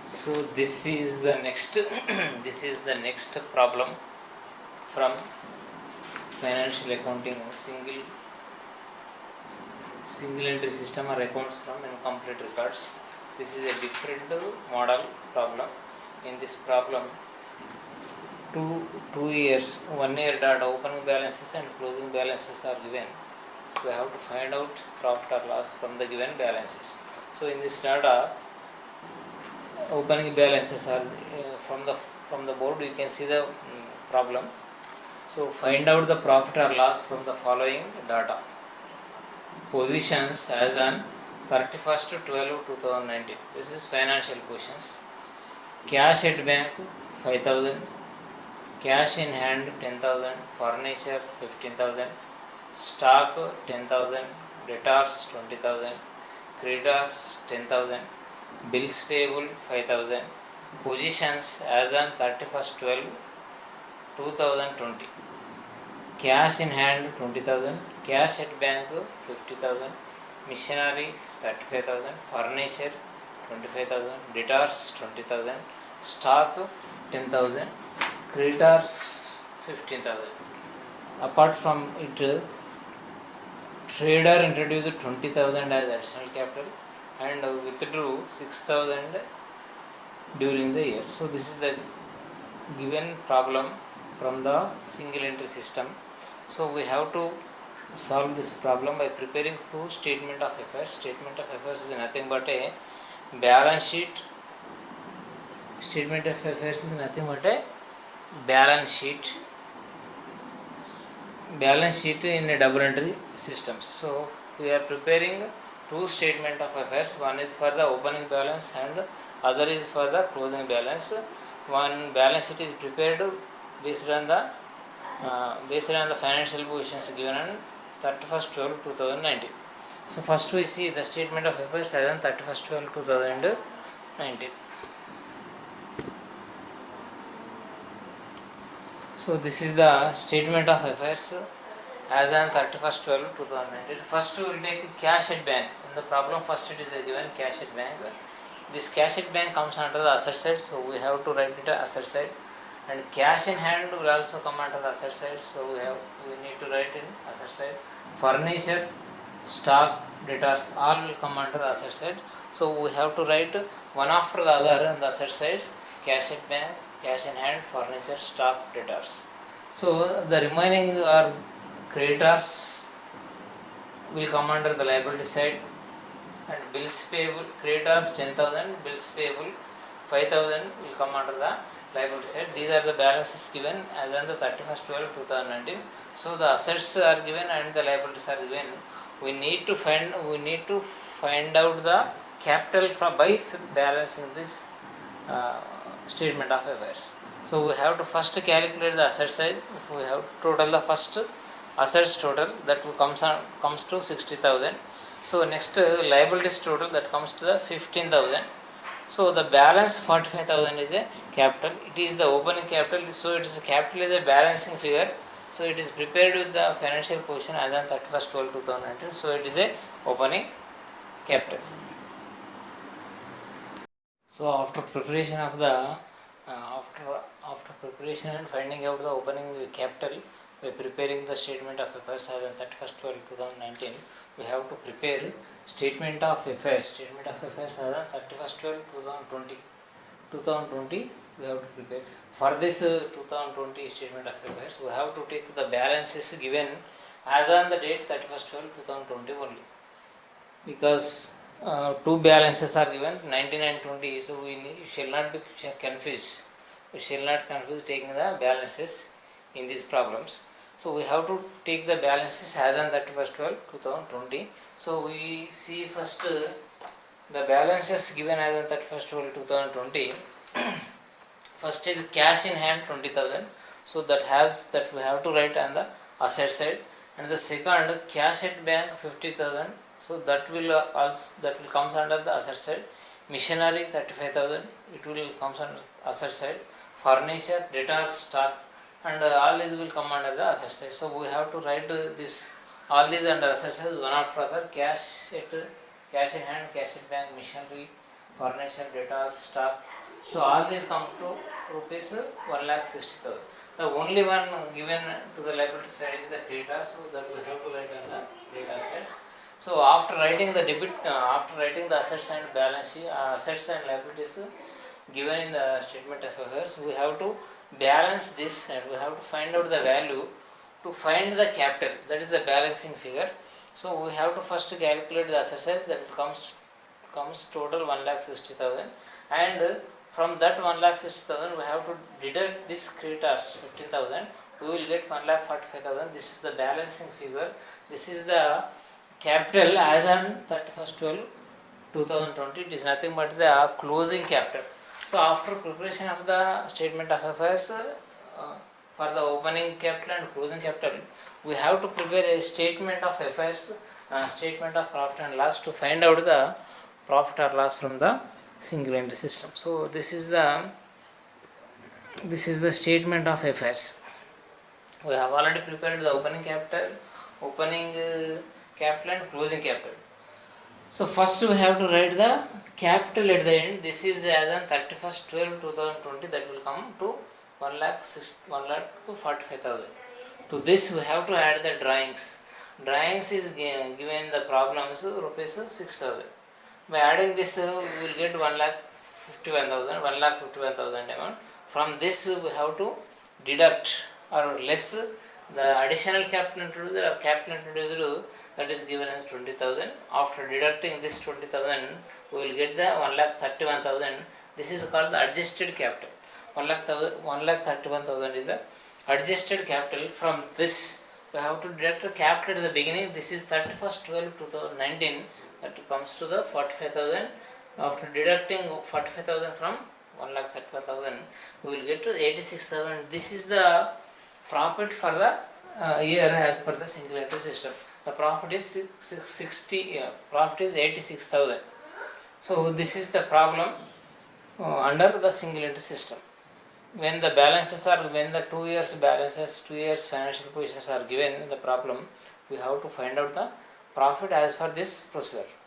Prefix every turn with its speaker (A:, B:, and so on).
A: So this is the next this is the next problem from financial accounting single entry system or accounts from incomplete records. This is a different model problem. In this problem, two years 1 year data opening balances and closing balances are given. We have to find out profit or loss from the given balances. So in this data, opening balances are from the board. You can see the problem. So find out the profit or loss from the following data. Positions as on 31st 12 2019. This is financial positions. Cash at bank 5,000, cash in hand 10,000, furniture 15,000, stock 10,000, debtors 20,000, creditors 10,000, bills payable 5,000. Positions as on 31st 12 2020. Cash in hand 20,000, cash at bank 50,000, machinery 35,000, furniture 25,000, debtors 20,000, stock 10,000, creditors 15,000. Apart from it, trader introduced 20,000 as additional capital and withdrew 6,000 during the year. So this is the given problem from the single entry system. So we have to solve this problem by preparing two statement of affairs. Statement of affairs is nothing but a balance sheet. Statement of affairs is nothing but a balance sheet in a double entry system. So we are preparing two statement of affairs. One is for the opening balance and other is for the closing balance. One balance sheet is prepared based on the financial positions given on 31st 12 2019. So first we see the statement of affairs as on 31st 12 2019. So this is the statement of affairs as on 31st 12 2019. First we will take cash at bank. In the problem, first it is given cash at bank. This cash at bank comes under the asset side, so we have to write it as asset side. And cash in hand will also come under the asset side, so we need to write in asset side. Furniture, stock, debtors all will come under the asset side, so we have to write one after the other on the asset sides: cash at bank, cash in hand, furniture, stock, debtors. So the remaining are creditors will come under the liability side, and bills payable, creditors 10,000, bills payable 5,000 will come under the liability side. These are the balances given as on the 31st 12 2019. So the assets are given and the liabilities are given. We need to find out the capital by balancing this statement of affairs. So we have to first calculate the asset side. If we have to total the first assets total, that comes to 60,000. So next liabilities total, that comes to the 15,000. So the balance 45,000 is a capital. It is the opening capital. So it is a capital is a balancing figure. So it is prepared with the financial position as on 31st 12 2019. So it is a opening capital. So after preparation of the after preparation and finding out the opening capital, by preparing the statement of affairs as on 31st 12 2019, we have to prepare statement of affairs as on 31st 12 2020 we have to prepare. For this 2020 statement of affairs, we have to take the balances given as on the date 31st 12 2020 only, because two balances are given 19 and 20. So we shall not be confused. We shall not confuse taking the balances in these problems. So we have to take the balances as on 31st 12 2020. So we see first the balances given as on 31st 12 2020. First is cash in hand 20,000. So that we have to write on the asset side. And the second, cash at bank 50,000. So that will comes under the asset side. Machinery 35,000. It will comes under asset side. Furniture, debtors, stock, and all these will come under the asset side. So we have to write this all these under asset side one after other: cash in hand, cash at bank, machinery, furniture, debtors, stock, So all these come to rupees 1,60,000. The only one given to the liability side is the creditors, so that we have to write on the creditor sides. So after writing the debit, after writing the assets and balance sheet, assets and liabilities given in the statement of affairs, we have to balance this and we have to find out the value to find the capital, that is the balancing figure. So we have to first calculate the asset size, that comes total 1,60,000, and from that 1,60,000 we have to deduct this creditors 15,000, we will get 1,45,000. This is the balancing figure. This is the capital as on 31st/12/2020. It is nothing but the closing capital. So after preparation of the statement of affairs for the opening capital and closing capital, we have to prepare a statement of affairs, statement of profit and loss to find out the profit or loss from the single entry system. So this is the statement of affairs. We have already prepared the opening capital and closing capital. So first we have to write the capital at the end. This is as on 31st/12/2020, that will come to 1,45,000. To this we have to add the drawings. Drawings is given the problems rupees 6,000. By adding this we will get 1,51,000 amount. From this we have to deduct or less the additional capital introduced or capital introduced, that is given as 20,000. After deducting this 20,000 we will get the 1,31,000. This is called the adjusted capital. 1,31,000 is the adjusted capital. From this we have to deduct the capital at the beginning. This is 31st/12/2019, that comes to the 45,000. After deducting 45,000 from 1,31,000 we will get to 86,000. This is the profit for the year as per the single entry system. The profit is 86,000. So this is the problem under the single entry system. When the 2 years balances, 2 years financial positions are given in the problem, we have to find out the profit as per this procedure.